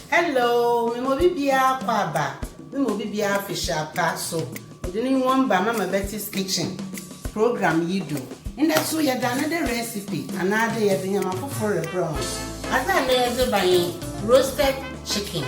Hello, me mo bibia kwaba. Me mo bibia fisher paso. Odini one ba Mama Betty's kitchen program you do. And that's so you done another recipe. Another you do nyama for a brown. As I lay by roasted chicken.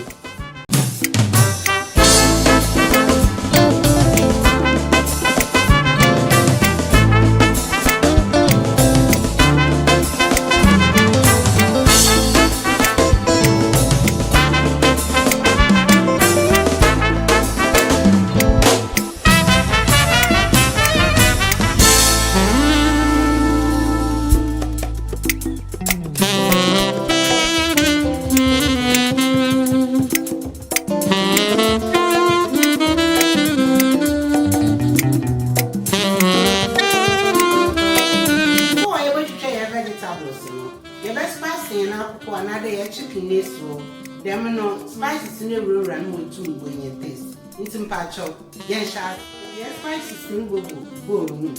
Another chicken this so them no spices in the room and more too when you taste. It's in patch up, yes, yes, spices in go boom.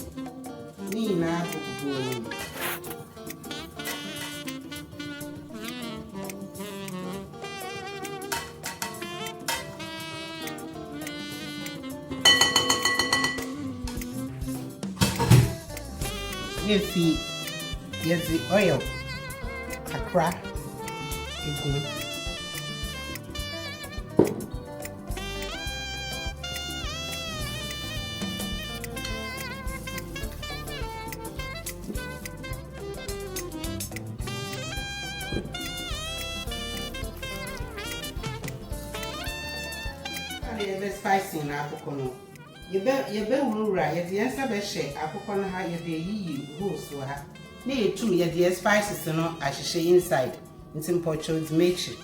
Me now boom. If yes, the oil, a crack. Spicy na akụkọ no yebe wura ye de ensa be hye akụkọ no ha ye de yiyi hose ha na etu ye de spices no ahyehyɛ inside ntim pocho mechi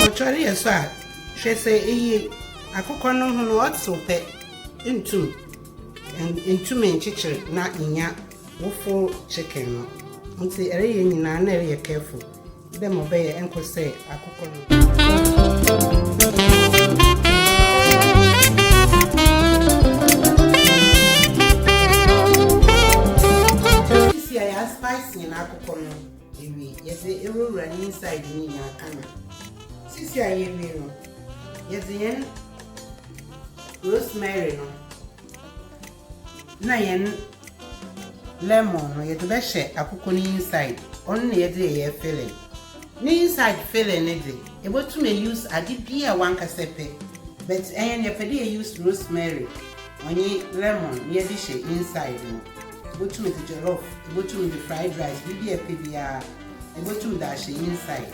pocho ye so a she say eyi akụkọ no ho no otso pe into me chichiri na inya wofo chicken no nti ere ye nyina na ere ye careful dem obey enko say akụkọ no si aya spicy na akụkọ no ewi ye say ewu run inside ni na kana si aya ewi no yen rosemary no na yen lemon no yede be hye akụkọ ni inside on na yede ye filling ni inside filling ne de e botu me use ade bia wan kasepe but yen ye pede ye use rosemary onye lemon yede hye inside no botu me jollof botu me fried rice bibia pe bia e botu da hye inside.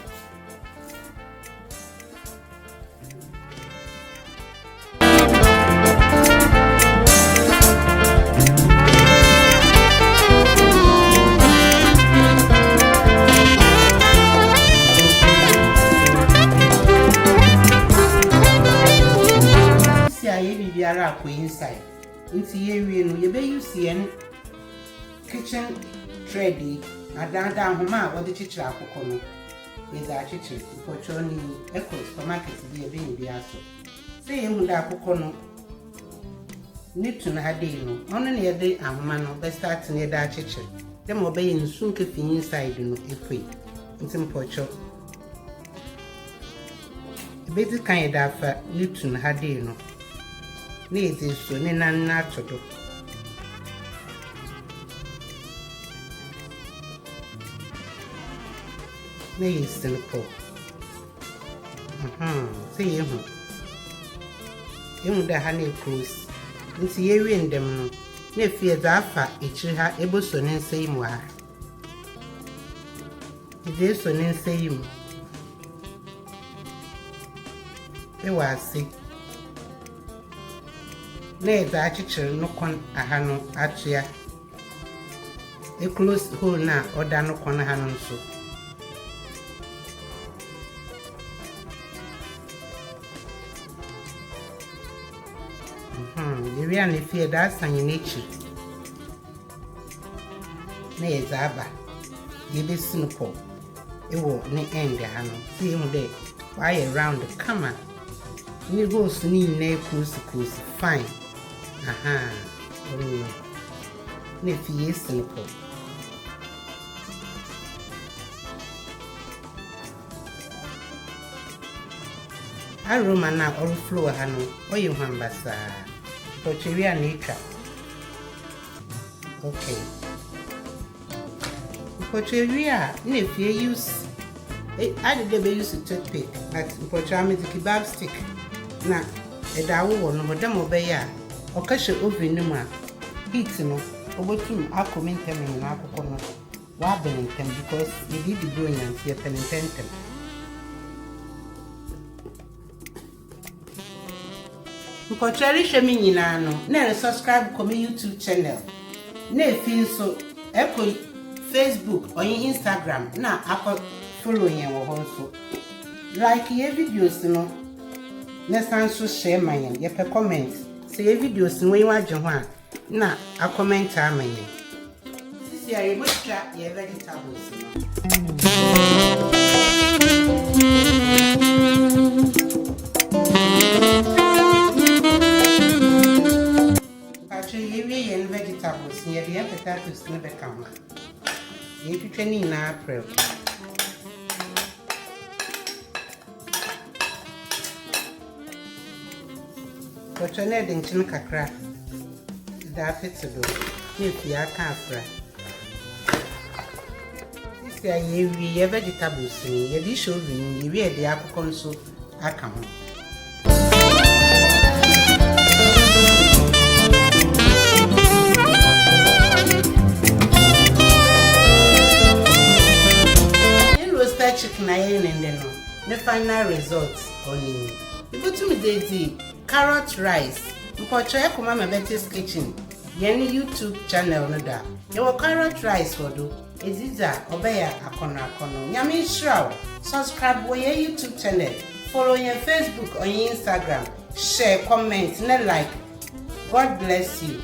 Biara ko inside nti ye wie no ye be use yen kitchen tray na dan homa a wode chichira akụkọ no ye da chichiri pocho ni eco supermarket bi e be bi aso say ye hu da akụkọ no ni tuna hade no ono na ye de ahoma no be start na ye da chichiri dem obey nsu nke fi inside no efui nti pocho be di kan ye da fa ni tuna hade no need so ni na todo me simple say you da ha na cruise nti ye wi ndem no na fie za afa ekiri ha eboso ne nsai mu ha ide so ne nsai mu e wa se na za chichiri no kon aha no atua e close hole na oda no kon aha no so area na fie da sanye n'echi na ye za aba ye be sinu po ewo ne end ha no see him there why round the camera ni go sni na close fine aha ne fie simple aroma na overflow ha no oyi hwambasa tochiri a nature okay tochiri a ne fie use I did the use toothpick at Pochami kebab stick. Na a dawo no madam obeya or cash oven numa heat no over to our comment them in our coconut wabbling them because they did the growing and see a penitent. Pochari Shamin Yinano, never subscribe to my YouTube channel. Ne feel so Apple, Facebook or Instagram. Na Apple. Following your also like your videos no next time so share my your comment say your videos when you watch one na a comment am this year you must try your vegetables actually you vegetables near the potatoes never come you training na April. But you're not in Chinakra. That's it to do. If you are can't this year, you vegetables, you dish over, you wear the apple console. I come. You roast chicken iron and then the final results on you. You go to me, Daisy. Carrot rice. Mpocho e kuma my Betty's kitchen. Yeni YouTube channel no da. Your carrot rice for do. Eziza obeya akono. Nyami shraw. Subscribe to your YouTube channel. Follow your Facebook or your Instagram. Share, comment, and like. God bless you.